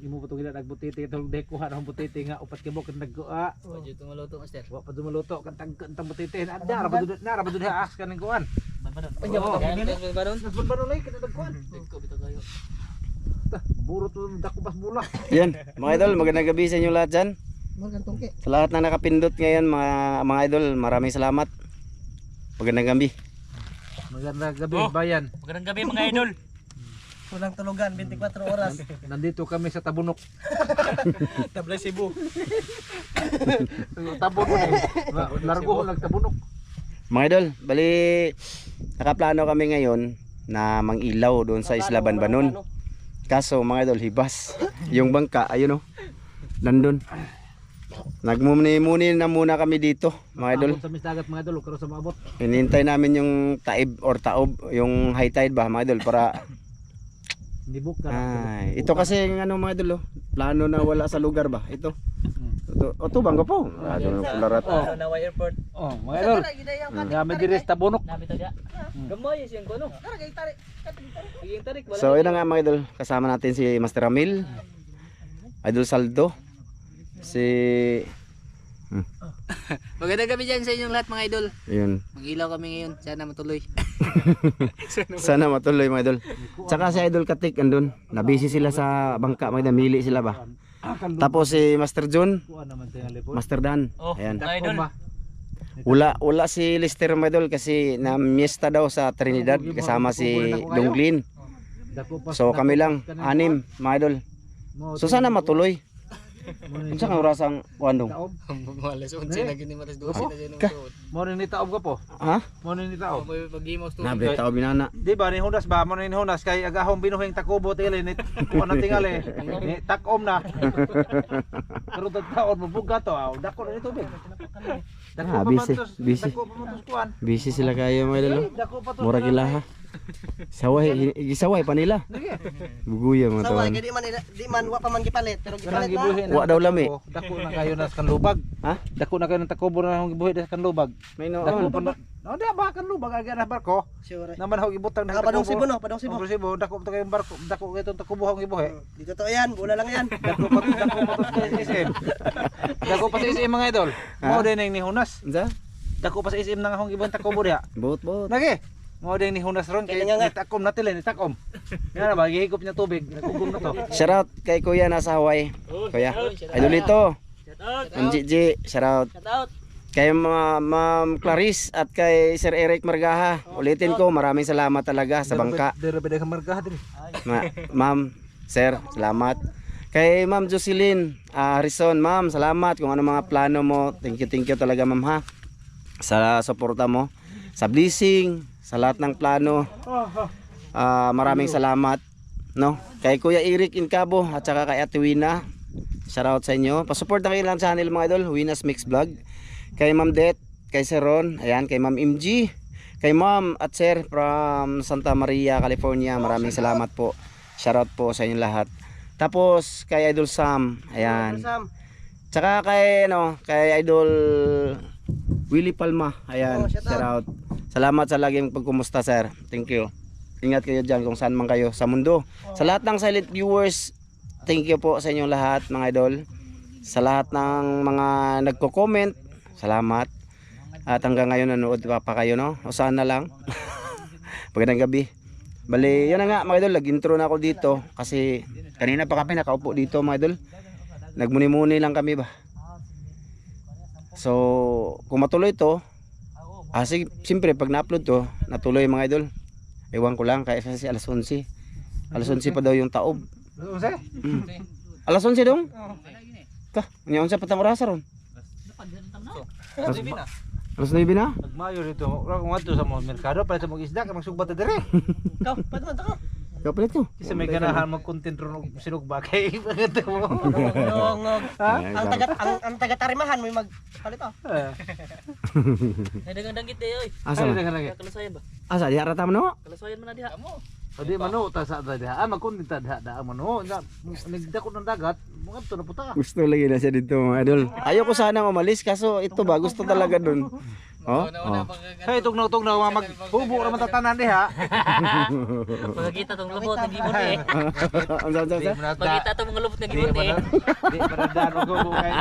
imo pa tugila nagbutiti tong dek kuha ng butiti nga upat kibok kan nagkuha. Wa jud maluto master. Wa pa dumaluto kan tag butiti na ra ba dud haas kan kuan. Baron. Nasbon lay kan nagkuan. Dito bitaw kayo. Buro to dako pas bula. Yan, mga idol, magandang gabi sa inyo lahat dyan. Sa lahat na nakapindot ngayon, mga idol, maraming salamat. Magandang gabi. Magandang gabi bayan. Magandang gabi mga idol. Walang tulugan, 24 oras. Nandito kami sa Tabunok. Tablay Cebu. Tabunok. Largo lang Tabunok. Mga idol, bali, nakaplano kami ngayon na mangilaw doon sa Isla Banbanon. Kaso mga idol, hibas. Yung bangka, ayun o, nandun. Nagmumuni-muni na muna kami dito, mga idol. Sa misagat mga idol, karo sa maabot. Hinihintay namin yung taib or taob, yung high tide ba, mga idol, para... Nibuk ka. Ay, ito kasi yung ano mga idol, oh, plano na wala sa lugar ba, ito. Ito bangga po. Ano ng kularat. Nawa airport. Oh, mga idol. Kami diri sa Tabunok. Nabito dia. Gamay siyang kono. Iging tarik wala. So, yun na nga mga idol, kasama natin si Master Ramil, Idol Saldo, si... Magandang gabi dyan sa inyong lahat mga idol. Ayun. Mag-ilaw kami ngayon. Sana matuloy. Sana matuloy mga idol. Tsaka si Idol Katik andun. Nabisi sila sa bangka, mga idol, mili sila ba. Tapos si Master John, Kuan naman tingali po. Master Dan. Oh, Ayan. idol. Wala si Lester mga idol kasi na miesta daw sa Trinidad kasama si Donglin. So kami lang, 6 mga idol. So sana matuloy. Unsa kang orasang kuandong? Malas 11 na gini malas 12 na dyan Ka? suot. Mo ni taob ka po. Ha? Mo ni taob. Pag-imaw to. Nabre tao binana. Di ba ni Hunas ba mo ni Hunas kay agahong binuhing takubo tili ni kuan na tingali. Ni takom na. Pero taon mo buga to aw. Dako na ni tubig. Dako pa busy, mantos. busy. Dako pa mantos kuan. Busy sila kayo mga idol. Dako pa to. Mura gila ha. Saway, gisaway pa nila. Buguya mga Saway, tawan. kaya di man wa pa man gipalit, pero Kanang gipalit na. gibuhi na. Wa daw lami. Dako na kayo na kan lubag. Ha? Dako na kayo ng takubo na hong gibuhi kan lubag. May no. Dako pa na. No, di ba kan lubag aga na barko. Sure. Naman ho gibutang na Padong Cebu no, Padong Cebu. Cebu. Dako pa kayong barko. Dako kayo itong takubo hong gibuhi. Dito to yan, bula lang yan. Dako pa sa SM. Dako pa sa SM mga idol. Mo din ang ni Hunas. Unsa? Dako pa sa SM nang hong gibon takubo diha. Bot. Lagi. Mo din ni Hunas ron kay Kaya nga. takom na tila ni takom. Nga na ba gihigop niya tubig, nagugong na to. Shout out kay Kuya nasa Hawaii. Kuya. Idolito. Shout out. Ang Gigi, shout out. Shout out. Kay Ma'am Clarice at kay Sir Eric Margaha. Ulitin ko, maraming salamat talaga sa bangka. Dere beda ka marga diri. Ma'am, Sir, salamat. Kay Ma'am Jocelyn Harrison, Ma'am, salamat kung ano mga plano mo. Thank you talaga Ma'am ha. Sa suporta mo, sa blessing, sa lahat ng plano. Maraming salamat, no? Kay Kuya Eric Incabo at saka kay Ate Wina. Shout out sa inyo. Pa-support na kayo lang sa channel mga idol, Wina's Mix Vlog. Kay Ma'am Det, kay Sir Ron, ayan, kay Ma'am MG, kay Ma'am at Sir from Santa Maria, California. Maraming salamat po. Shout out po sa inyo lahat. Tapos kay Idol Sam, ayan. Sam. Tsaka kay kay Idol Willie Palma, ayan. Oh, shout Shout out. Salamat sa laging pagkumusta, sir. Thank you. Ingat kayo dyan kung saan man kayo sa mundo. Sa lahat ng silent viewers, thank you po sa inyong lahat mga idol. Sa lahat ng mga nagko-comment, salamat. At hanggang ngayon nanood pa kayo, no? O saan na lang. Magandang gabi. Bali, yun na nga mga idol, nag-intro na ako dito kasi kanina pa kami nakaupo dito mga idol. Nagmuni-muni lang kami ba. So, kung matuloy to, sige, siyempre pag na-upload to, natuloy mga idol. Ewan ko lang, kaya kasi alas 11. Alas 11 pa daw yung taob. Unsa? Alas 11 dong? Ka, niya unsa patang orasa ron? Alas 9 na? Nagmayo dito. Ora kung adto sa mga merkado para sa mga isda ka magsugbat dire. Ikaw, paano man to? Kapalit nyo. Kasi may ganahan mag-content ron og sinugba kay maganda mo. Ngong. Ha? Ang taga Tarimahan mo magpalit oh. Dagang danggit day oy. Asa Ay, man? lagi. Kalasayan ba? Asa, di harata man no? Kalasayan man na diha. Adi mano ta sa diha. Mag-content ta diha mano. Nagdako ng dagat, mga to na puta. Gusto lagi na siya dito mga idol. Ayoko sana umalis kaso ito ba, gusto talaga dun. Oh. Hey, tugnaw-tugnaw mga maghubo ra man tatanan diha. Pagkita tong lubot ng gibon eh. Di man na Pagkita tong mga lubot ng di gibon man eh. na di man na daan og hubo kay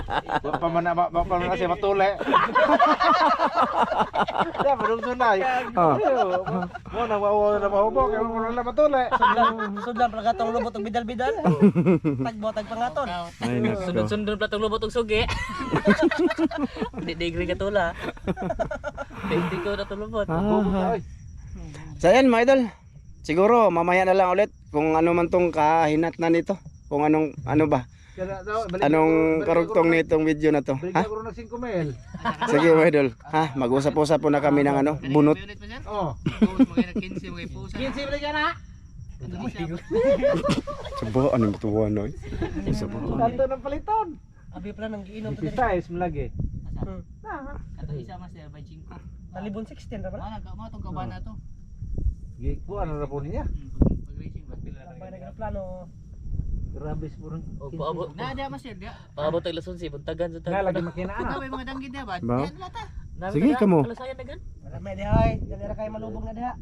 wa pa man kasi matuli. Ya padung na. Oh. Mo na mahubo kay mo na matuli. Sudlan pala katong lubot og bidal-bidal. Tagbo tag pangaton. Ay nako. Sundon-sundon pala tong lubot og sugi. Di degree ka tula. Hindi ko na tong lubot. Ah. So yan mga idol. Siguro mamaya na lang ulit kung ano man tong kahinat na nito. Kung ano ba. Anong karugtong nitong video na to. Balik Ha? ako ng 5 mil. Sige mga idol. Ha? Mag-usap-usap po na kami ng ano, bunot. Oh. 15 mga ipusa. 15 balik ka na. Coba ano mo tuwa no? Kanto ng paliton. Abi pala nang giinom to. Size malagi. Kato isa master by 5. Talibon 16 ra pala. Mo tong kabana to. Giku ano ra po niya? Pag racing ba? Labay na plano. Grabe purong. O paabot. Na master dia. Paabot tag lason si buntagan sa tag. Na lagi makinaan. May mga danggid dia ba? Ba? Yan lata. Sige, kamo. Alasayan dagan. Wala may dihay. Dali ra kay malubog na diha.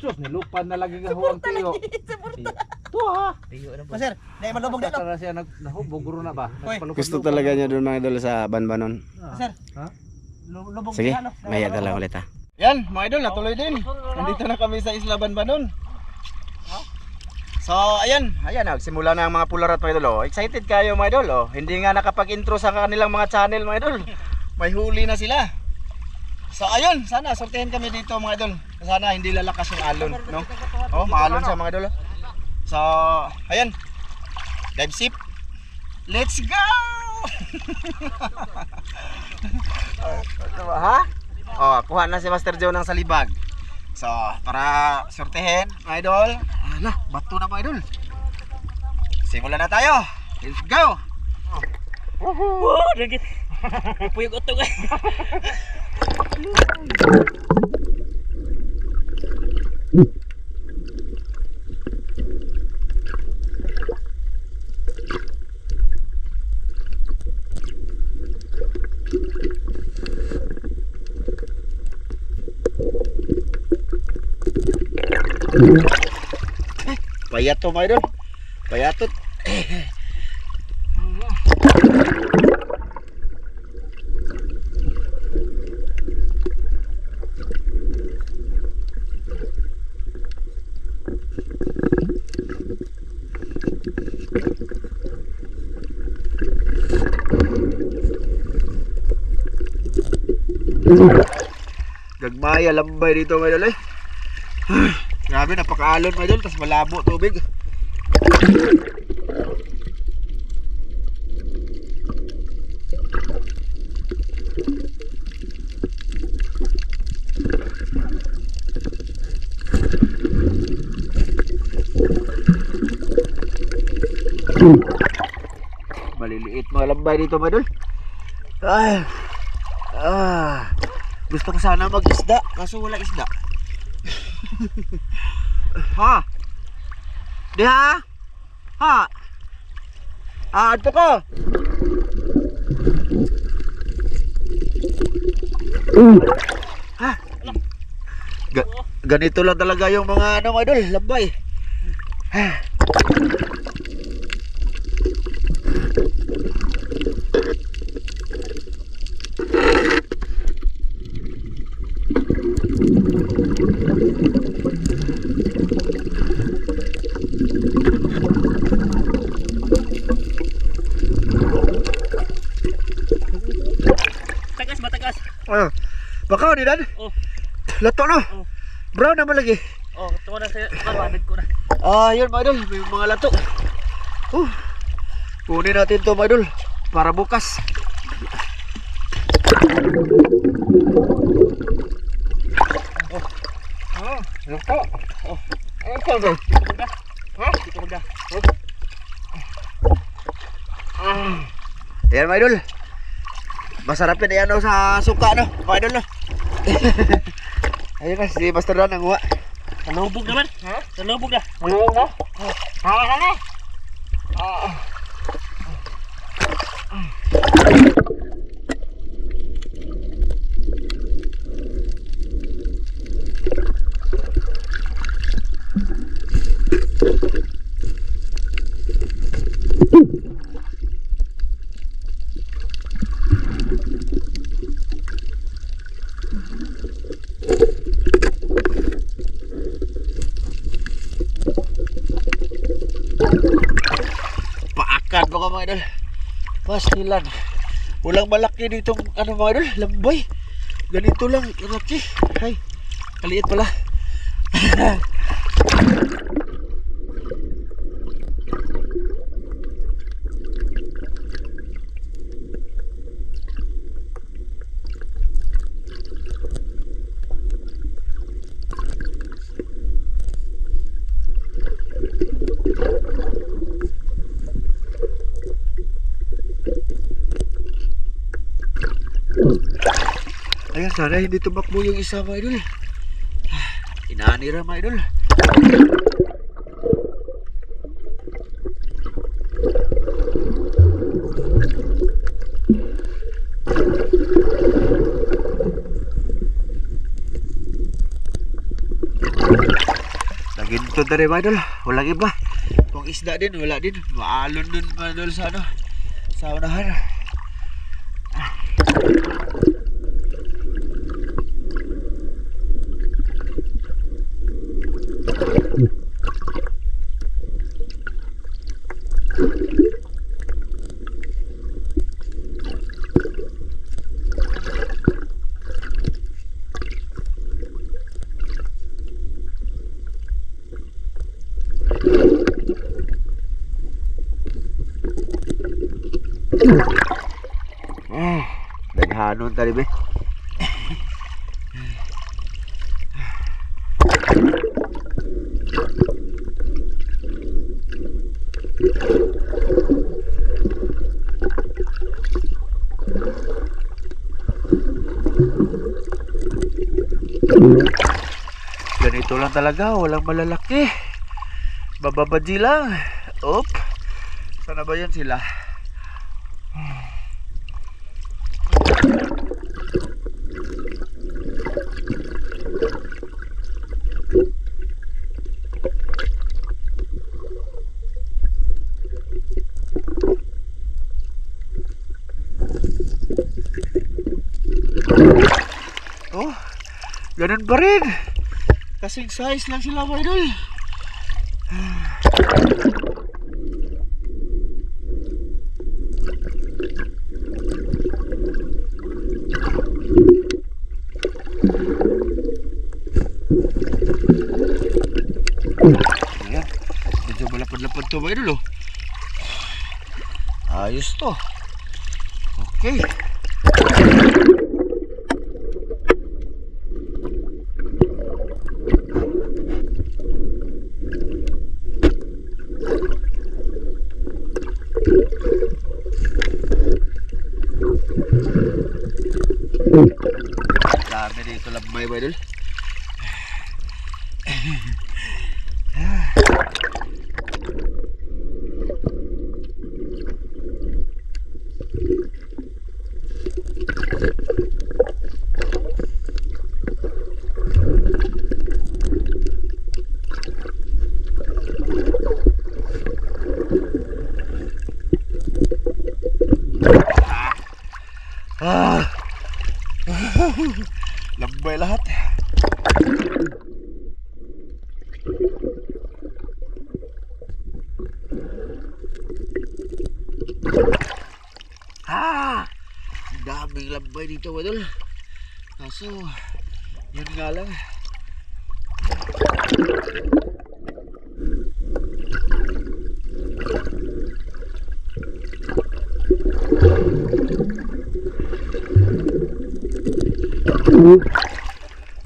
Sus nilupan na lagi nga huwag tiyo. Tuwa ha. Tiyo na po. Maser, dai malubog na to. Para siya nahubog guro na ba? Gusto talaga niya doon mga idol sa Banbanon. Maser. Ha? Lubog Sige, na, no? maya na lang ulit ha. Yan, mga idol, natuloy din. Nandito na kami sa Isla Banbanon. So, ayan, nagsimula na ang mga pularat mga idol. Oh. Excited kayo mga idol. Oh. Hindi nga nakapag-intro sa kanilang mga channel mga idol. May huli na sila. So, ayun, sana sortehin kami dito mga idol. Sana hindi lalakas yung alon, no? Oh, maalon siya mga idol. Oh. So, ayan. Dive sip. Let's go! Ha? Oh, kuha na si Master Joe ng salibag. So, para sortehin, mga idol. Ala, bato na mga idol. Simulan na tayo. Let's go. Oh, dagit. Puyog utog eh. Payat to mga idol. Payatot. Gagmaya lambay dito mga idol eh. Grabe, napakaalon mga idol, tas malabo tubig. Maliliit mga lambay dito mga idol. Ay. Gusto ko sana mag-isda, kaso wala isda. Ha? Di ha? Ha? Ato ko. Ha? Ganito lang talaga yung mga ano idol, lambay. Tagas ba tagas? Bakaw ni Dan? Oh. Lato no? Oh. Brown naman lagi. Oh, tuwa na sa babanag ko na. Yun mga idol, may mga lato. Kunin natin to mga idol para bukas. Lato. Ano ka ba? Ha? Dito magda. Ayan mga idol. Masarapin yan sa suka no, mga idol no. Ayun na, si Master Dan ang uwa. Salubog naman. Ha? Salubog na. Malawag na? Ha? Tingnan mo ka mga idol. Pastilan. Walang malaki ditong ano mga idol, lambay. Ganito lang, laki. Ay, kaliit pala. Ayan, sana hindi tumakbo yung isa mga idol. Inaanira mga idol. Naginto na rin mga idol. Walang iba. Kung isda din, wala din. Maalon dun mga idol sa ano, sa unahan. Naghanon tali be. Ganito lang talaga, walang malalaki. Bababadji lang. Op. Sana ba yan sila? Oh, ganun pa rin. Kasing size lang sila mga idol. Ayan, medyo malapad-lapad to mga idol oh. Ayos to. Okay. Dami dito lambay ba idol? Lambay lahat. Daming lambay dito wadol. Kaso yun nga lang.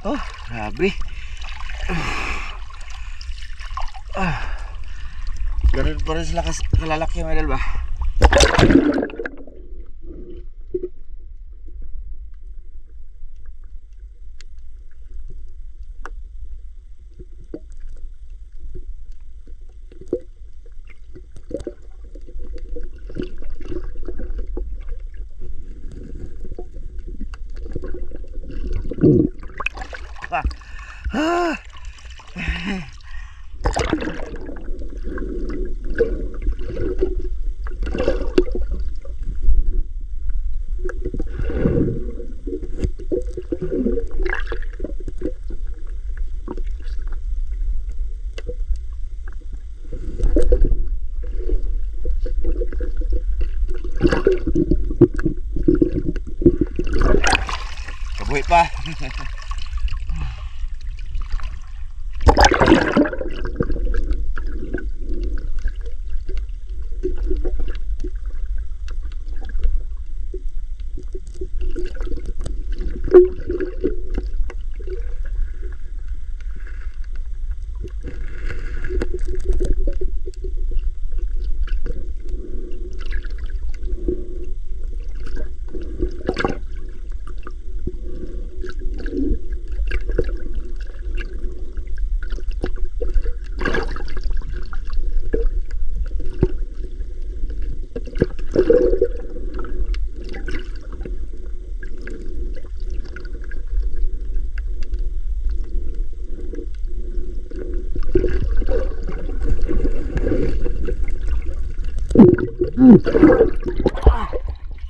Oh, grabe. Ganun pa rin sila kalalaki mga idol ba? pa.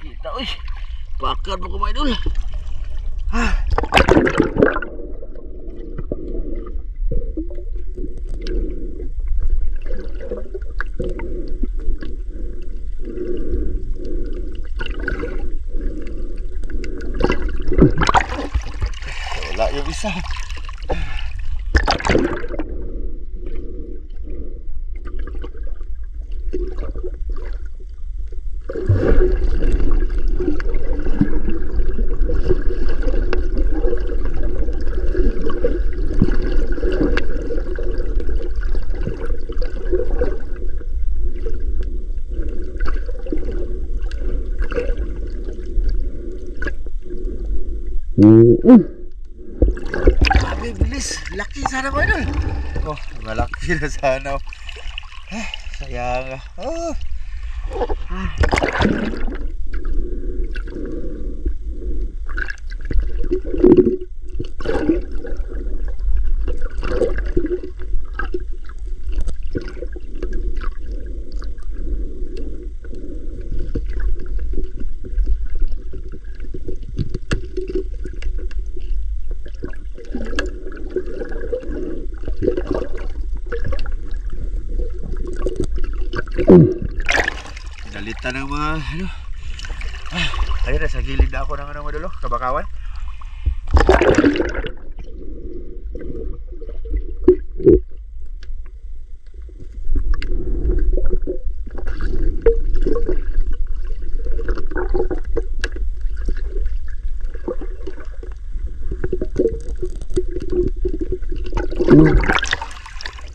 Kita, uy. Bakar mo kumain dul. Wala yung isa. Grabe, bilis. Laki sana ko idol. Oh, malaki na sana. Sayang. Oh. Pinalitan ng mga ano. Ayun na, sa gilid na ako ng ano madulo, kabakawan.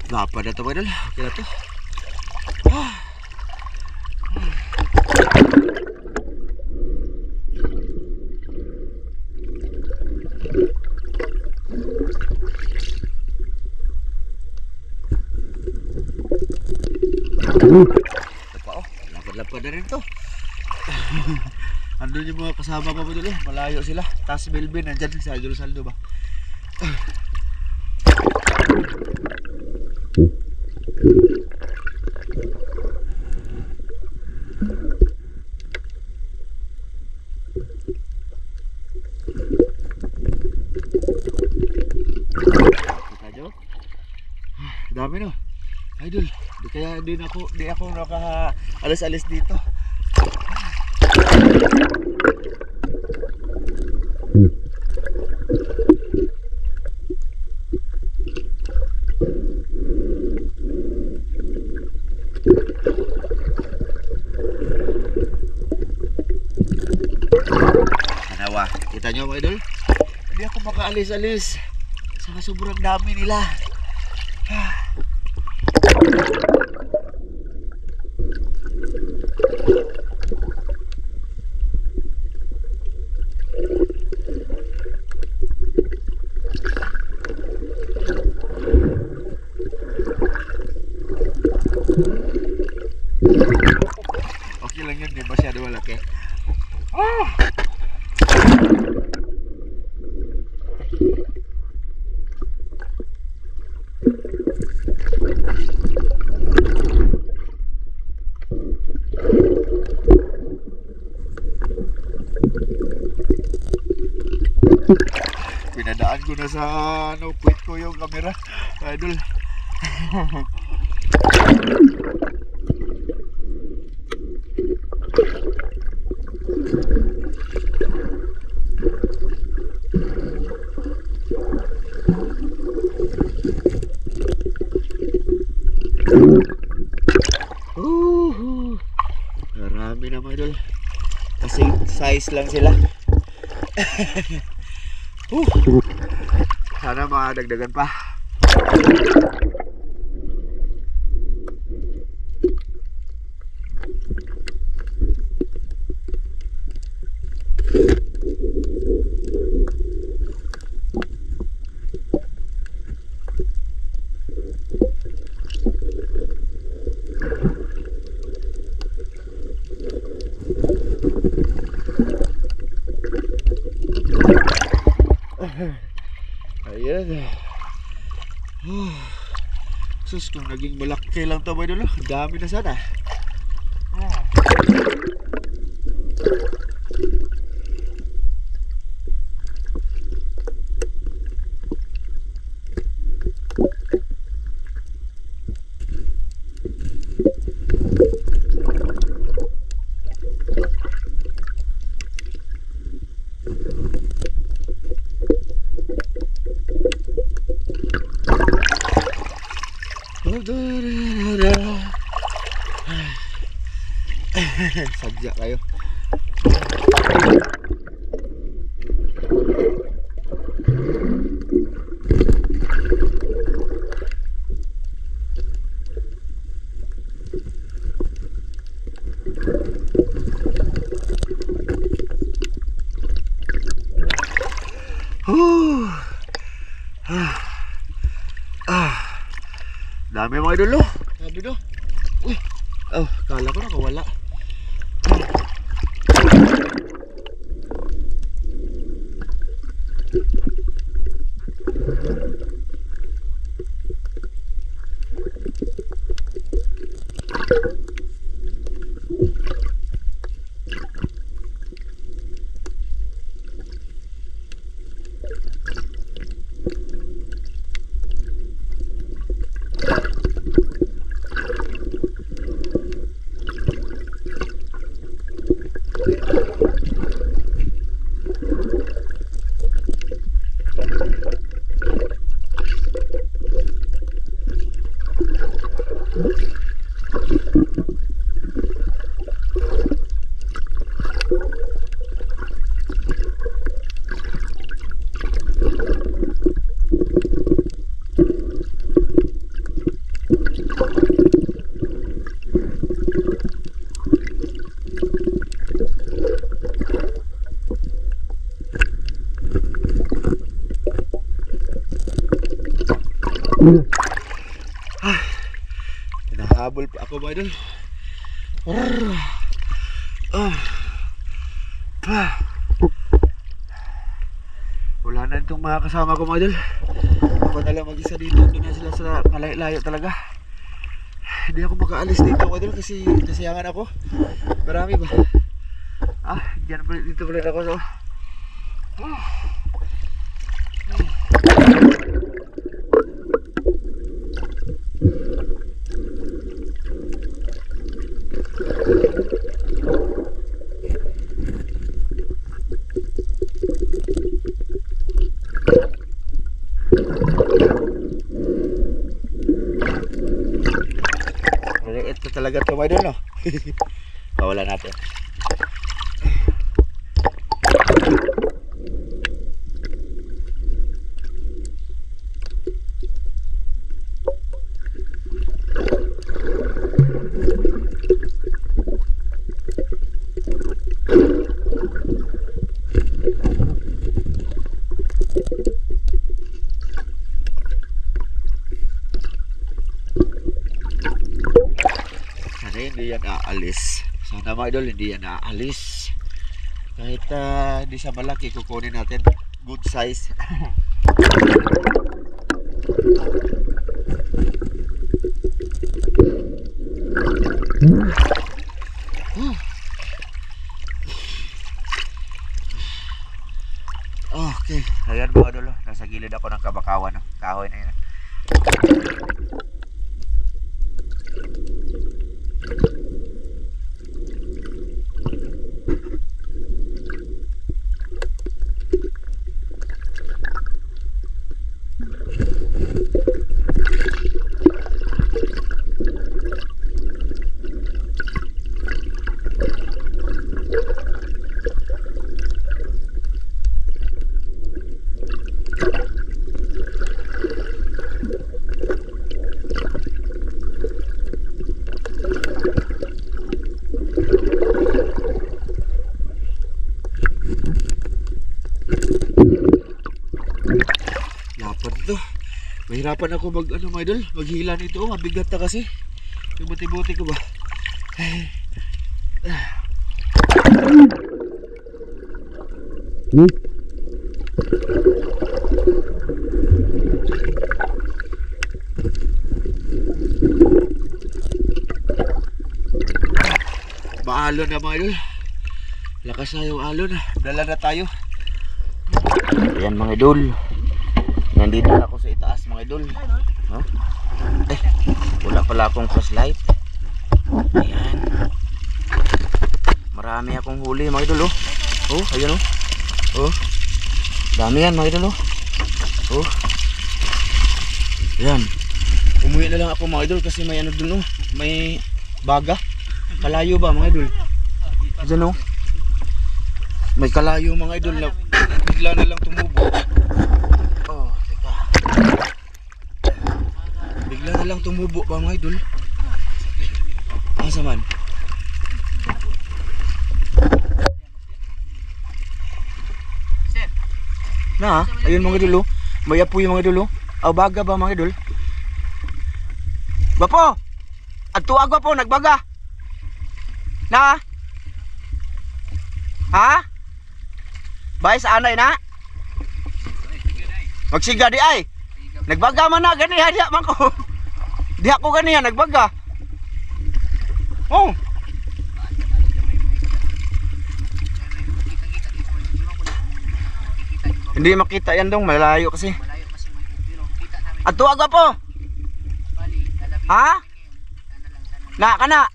Lapad na ito madulo, okay na ito. Ito pa oh, lapad-lapad na rin to. Andun yung mga kasama pa dito eh, malayo sila. Tapos Melvin, nandyan sa Idol Saldo ba? Dami no. Idol, di ako naka-alis-alis dito. Kanawa, kita nyo mga idol? Hindi ako maka-alis-alis. Saka sobrang dami nila. Okay lang yun, di masyado malaki. Pinadaan ko na sa puwit ko yung camera, idol. dami na mga idol. Kasi size lang sila. Sana makadagdagan pa. Ayan. Sus, kung naging malaki lang ito mga idol, dami na sana. Sadya kayo. Dami mga idol, oh. Dami no. Uy. Oh, kala ko nakawala. Hinahabol pa ako mga idol. Wala na itong mga kasama ko mga idol. Ako na lang mag-isa dito. Doon na sila sa malayo talaga. Hindi ako makaalis dito mga idol kasi nasiyangan ako. Marami ba? Dito pa rin ako. So. Ito talaga ito mga idol, no? Pawala natin. Hindi yan aalis. Sana mga idol hindi yan aalis. Kahit hindi siya malaki, kukunin natin. Good size. Okay, ayan mga idol, nasa gilid ako ng kabakawan, no? Kahoy na yun. Hirapan ako mag ano mga idol, maghila nito. Oh, mabigat na kasi. Yung buti-buti ko ba? Maalon na mga idol. Lakas na yung alon. Dala na tayo. Ayan mga idol. Nandito na ako sa itaas mga idol. No? Eh, wala pala akong flashlight. Ayan. Marami akong huli mga idol oh. Oh, ayan oh. Oh. Dami yan mga idol oh. Oh. Ayan. Umuwi na lang ako mga idol kasi may ano dun oh. May baga. Kalayo ba mga idol? Diyan oh. May kalayo mga idol na bigla na lang tumubo. Oh, teka. Bigla na lang tumubo ba mga idol? Asa man? Na, ayun mga idol oh. May apoy mga idol oh. Aw baga ba mga idol? Bapo! Agtuag ba po, nagbaga? Na? Ha? Bay sa anay na? Magsiga di ay. Nagbaga man na gani ha diha man ko. Diha ko gani ha nagbaga. Oh. Hindi makita yan dong, malayo kasi. Ato aga po. Ha? Na kana.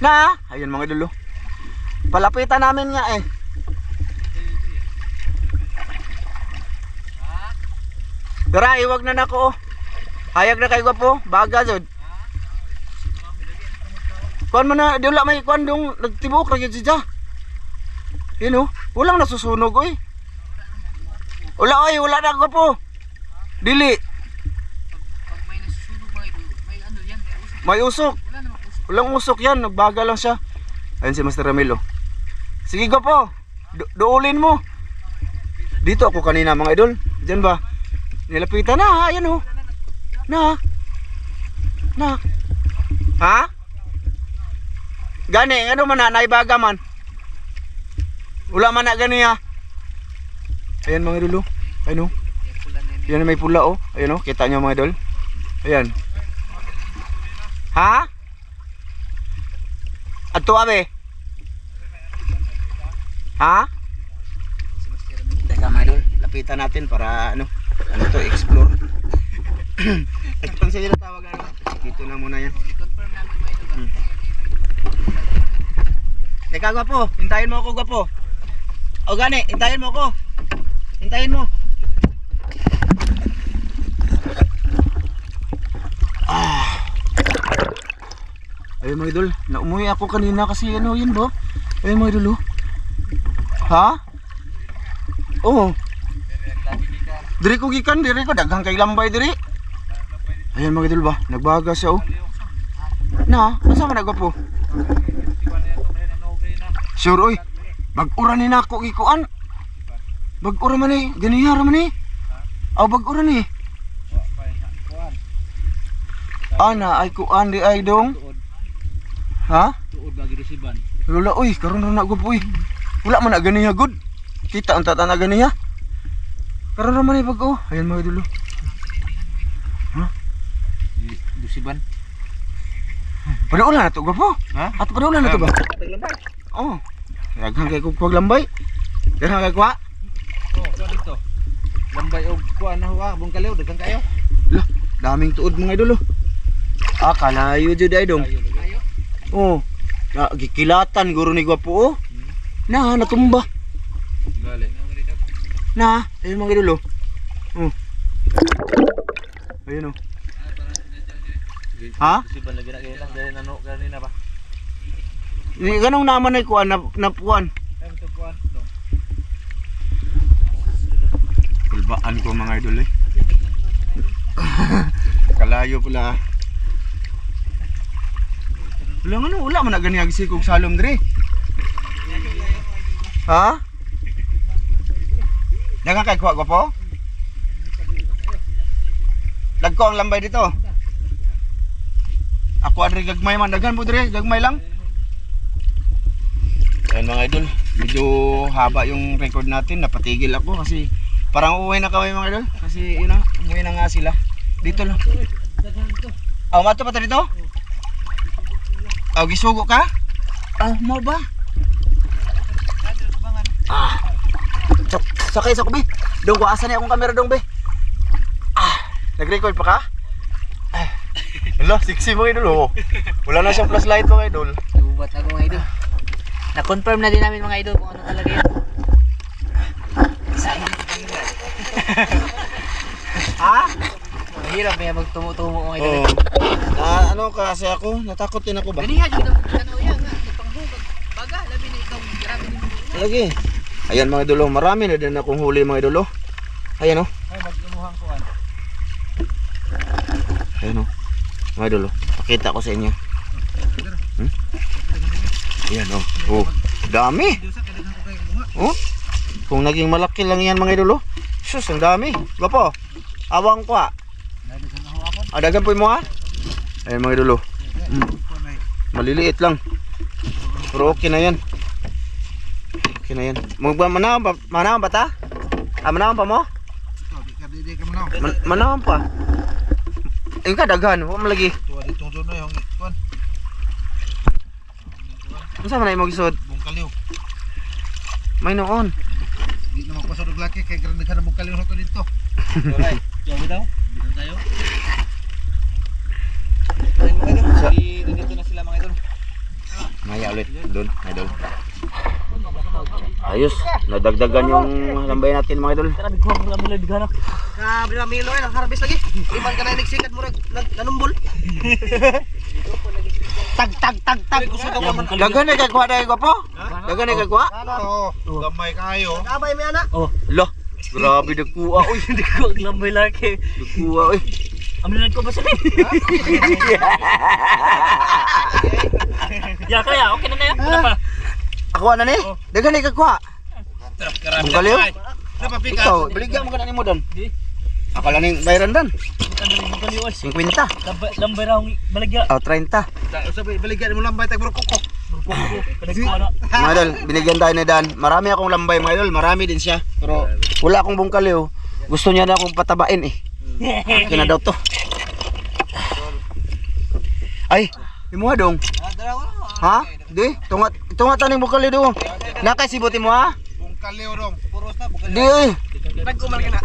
Na? Ayun mga dulo. Palapitan namin nga eh. Dara, iwag na nako. Hayag na kay gwapo, baga jud. Kuan man na, di wala may kuan dong nagtibok ra gyud siya. Yun oh, walang nasusunog oy. Wala oy, wala na gwapo. Dili. Pag may nasusunog mga idol, may ano yan, May usok. wala namang usok. Walang usok yan, nagbaga lang siya. Ayun si Master Ramil oh. Sige gwapo. Doolin mo. Dito ako kanina mga idol. Diyan ba? Nilapitan na, ayan oh. Na. Na. Ha? Gani, ano man na, naibaga man. Wala man na gani ha. Ayan mga idol oh. Ayan oh. Yan may pula oh. Ayan oh, kita nyo mga idol. Ayan. Ha? Ato abe. Ha? Teka mga idol, lapitan natin para ano to, explore. Ito pang sila tawag ano. Dito na muna yan. I-confirm namin mga idol. Teka gwapo, hintayin mo ako gwapo. O gani, hintayin mo ako. Hintayin mo. Ayun mga idol, naumuwi ako kanina kasi ano yun ba? Ayun mga idol oh. Ha? Oo. Diri ko gikan, diri ko daghang kay lambay diri. Ayun mga idol ba, nagbaga siya oh. Na, asa man nagwapo? Sure oy. Bag-ura ni nako gikuan. Bag-ura man eh, ganiya ra man eh. Aw bag-ura ni. Ana ay kuan di ay dong. Ha? Tuod lagi resiban. Wala oy, karon ra na gud oy. Wala man na ganiya gud. Kita ang tata na ganiya. Karon ra man bag oh. Ayun mga idol. Ha? Dusiban. Padaulan na to gwapo. Ha? At padaulan na to ba? Oh. Daghang kay kog paglambay. Daghang kay kwa. Oh, so dito. Lambay og kuan na huwa, bungkalaw daghang kayo. Lah, daming tuod mga idol oh. Ah, kalayo jud ay dong. Oh. Na gikilatan guro ni gwapo oh. Na natumba. Gali. Na, ayun mga idol oh. Oh. Ayun oh. Ha? Dusiban lagi na kayo lang dahil nano kanina ba. Ni ganong naman ay kuan na puan. Ay to kuan dong. Kulbaan ko mga idol eh. Kalayo pula. Wala nga no, wala man na ganyan sikog salom dre. Ha? Dagang kay kuha ko po? Dagko ang lambay dito. Ako adre gagmay man, daghan po dire, gagmay lang. Ayan mga idol, medyo haba yung record natin, napatigil ako kasi parang uuwi na kami mga idol. Kasi yun na, umuwi na nga sila. Dito lang. Mato pa dito? Gisugo ka? Mo ba? Sakay sa ko be. Dong ko asa ni akong kamera dong be. Nag-record pa ka? Wala, sexy mga idol oh. Wala na siyang flashlight mga idol. Lubat ako mga idol. Na-confirm na din namin mga idol kung ano talaga yun. Mahirap may magtumo-tumo mga idol. Ano kasi ako, natakot din ako ba? Ganihan yung tanaw yan nga. Panghugag. Baga, labi na ikaw. Grabe din mo. Lagi. Ayan mga idol, marami na din akong huli mga idol. Ayan oh. Ay, maglunuhan ko ano. Ayan oh. Mga idol, pakita ko sa inyo. Ayan oh. Oh, dami. Oh. Kung naging malaki lang yan mga idol. Sus, ang dami. Gapo. Awang ko ah. Dagan po mo ah. Ayan mga idol. Maliliit lang. Pero okay na yan. Okay na yan. Manawang ba ta? Manawang pa mo? Manawang pa. Ayun ka, daghan. Huwag mo lagi. Ano man na yung mag-isod? Bungkaliw. May noon. Hindi na magpasod ng laki kaya karamihan ng bungkaliw na ito dito. Alright. Diyan mo daw? Bitan tayo. Dito na sila mga idol. Maya ulit. Doon, idol. Ayos. Nadagdagan yung lambay natin mga idol. Tara, bigkuhan mo lang mula bigana. Grabe na Milo eh, nang-harvest lagi. Iban ka na yung nagsikat mo nanumbol. Tag. Dagan na kagwa na yung gwapo? Dagan na kagwa? Oo. Gamay kayo. Kabay may anak. Loh, grabe nagkuha. Uy, Hindi ko ang lambay laki. nagkuha. Uy. Aminan ko ba sila? Ya kaya, okay na na yan. Wala pa. Ako na ni? Dagan na kagwa. Bungkaliw? Napapika. Ikaw, baligyan mo ka na ni mo doon. Ako lang yung bayaran doon. Ano yung magkaliwas? 50. Lambay raw ang balagya. 30. Sabi, baligyan mo lambay tayo koko. Pinagkuha na. Mga idol, binigyan tayo ni Dan. Marami akong lambay mga idol, marami din siya. Pero wala akong bungkaliw. Gusto niya na akong patabain eh. Kaya na daw to. Ay, imo nga dong. Ha? Di, tungat aning bungkaliw do. Nakay sibuti mo ha? Bungkaliw dong. Puros na bungkaliw. Di. Nagkumal ka na.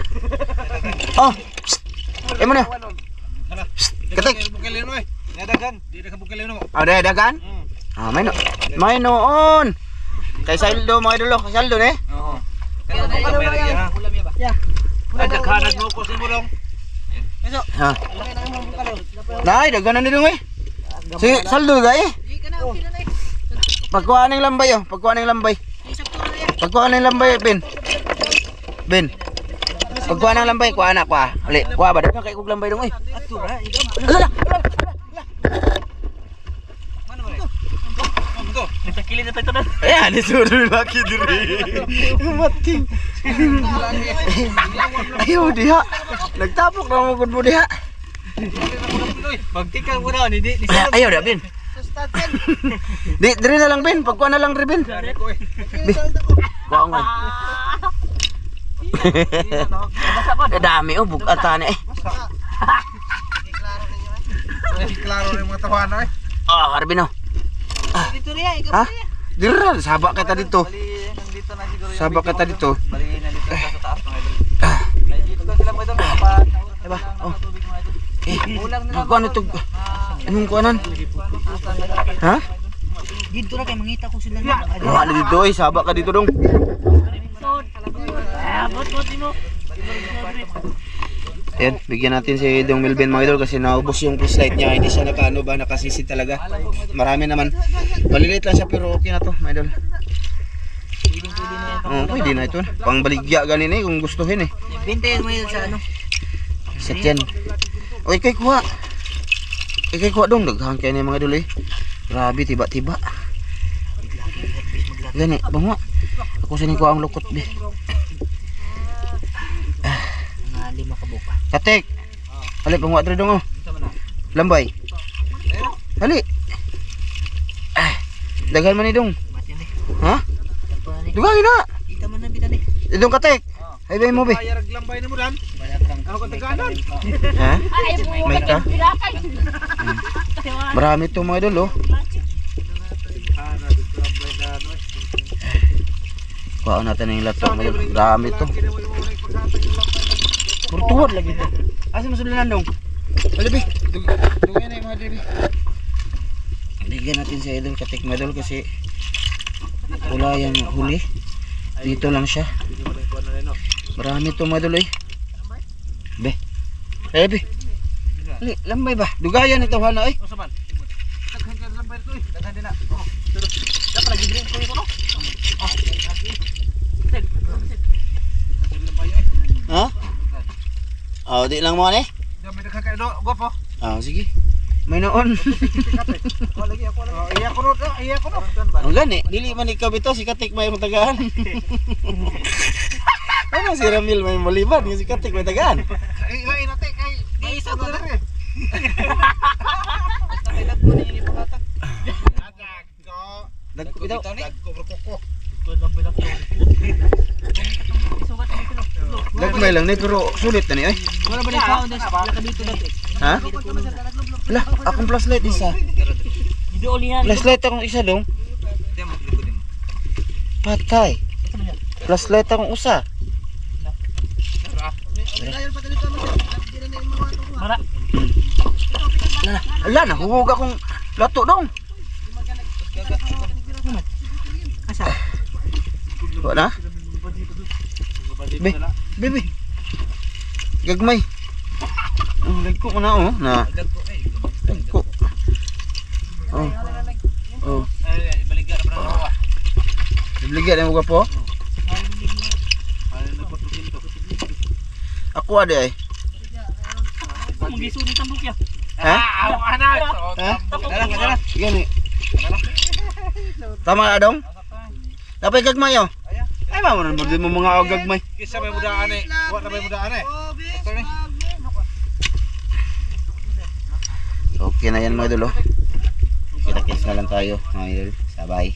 Oh. Imo na. Katik. Bungkaliw no eh. Nadagan. Di na ka bungkaliw no. Ada dagan? May noon. Kay Saldo mga idol, kay Saldo eh. Oo. Kaya na yung meron yan. Ulam yan ba? Ay, daghanan mo ko mo dong. Ha. Nay, dagan na ni dong eh. Si Saldo ga eh. Pagkuha ng lambay oh, pagkuha ng lambay. Pagkuha ng lambay Ben. Ben. Pagkuha ng lambay, kuha na kuha. Ali, kuha ba dagan kay kog lambay dong eh. Nagtakili na tayo na. Ayan, isuro laki diri. Mati. Ayaw diha. Nagtapok na mo gud mo diha. Magtikal mo na, hindi. Ayaw da Ben. Di diri na lang Ben, pagkuha na lang diri Ben. Kuha mo. Dami oh, bugatan eh. Klaro na yung mga tawanan eh. Karbino. Dito riya, ikaw Ha? Dira, sabak kita dito. Bali, nandito na siguro yung Sabak kita dito. Bali, nandito na sa taas mga idol. Nandito ka sila mga idol. Diba? Oh. Tubig mga idol. Ulang nila. Kuha nito. Anong kuhanan? Ha? Dito na kay mangita ko sila. Ano dito eh, sabak ka dito dong. Bot mo. Ayan, bigyan natin si Dong Melvin mga idol kasi naubos yung flashlight niya. Hindi siya nakasisid talaga. Marami naman. Maliliit lang siya pero okay na to mga idol. Pwede na ito. Pangbaligya ganin eh kung gustuhin eh. Bintayin mo yun sa ano. Set yan. O ikay kuha. Ikay kuha dong. Daghan kayo na mga idol eh. Grabe, tiba-tiba. Gani, bango. Ako sa kuha ang lukot be. Mga 5 ka buka. Katik. Ali panguha dre dong oh. Lambay. Ali. Dagan man ni dong. Ha? Dugay na. Kita man na bidan eh. Idong katek. Ay bay mo be. Bayar lambay na mo dan. Ako kataganan. Ha? May ka? Marami to mga idol oh. Kuha natin yung lato mga idol. Marami to. Kurtuwad lagi to. Asa mo sulinan dong? Alibi. Dugay na yung mga idol. Ligyan natin si idol katik mga idol kasi wala yung huli. Dito lang siya. Marami to mga idol eh. Be. Eh be. Ali, lambay ba? Dugayan ito hana eh. Usaban. Daghan ka lambay to eh. Daghan din na. Oh. Dapat lagi drink ko ito no. Ha? Oh, di lang mo ani? May daghan ka do, go po. Ah, sige. May noon. Ako lagi. Iya ko ro, iya ko ro. Ang gani, dili man ikaw bitaw si Katik may matagaan. Ano si Ramil may maliban, si Katik may tagaan. Ilain natin kay may isa ko dere. Dagko bitaw. Dagmay lang ni pero sulit na ni ay. Wala ba ni sound des? Wala ka dito dati. Ha? Lah, akong flashlight isa. Video ulihan. Flashlight akong isa dong. Patay. Flashlight akong usa. Mara. Ala, nahuhug akong lato dong. Asa? Wala na? Be, bebe. Gagmay. Ang lagko ko na oh, na. Lagko. Oh. Oh. Baligya na pa. Bibligyan mo ka po? Ako ada ay. Mag-iso din tambok ya. Ha? Ha? Dala. Gani. Tama na dong? Dapat gagmay oh. Ay mamo na mo mga gagmay. Kisa may mudaan eh. Wa na may mudaan eh. Ito ni. Okay na yan mga idol oh. Kita-kits na lang tayo mga idol. Sabay.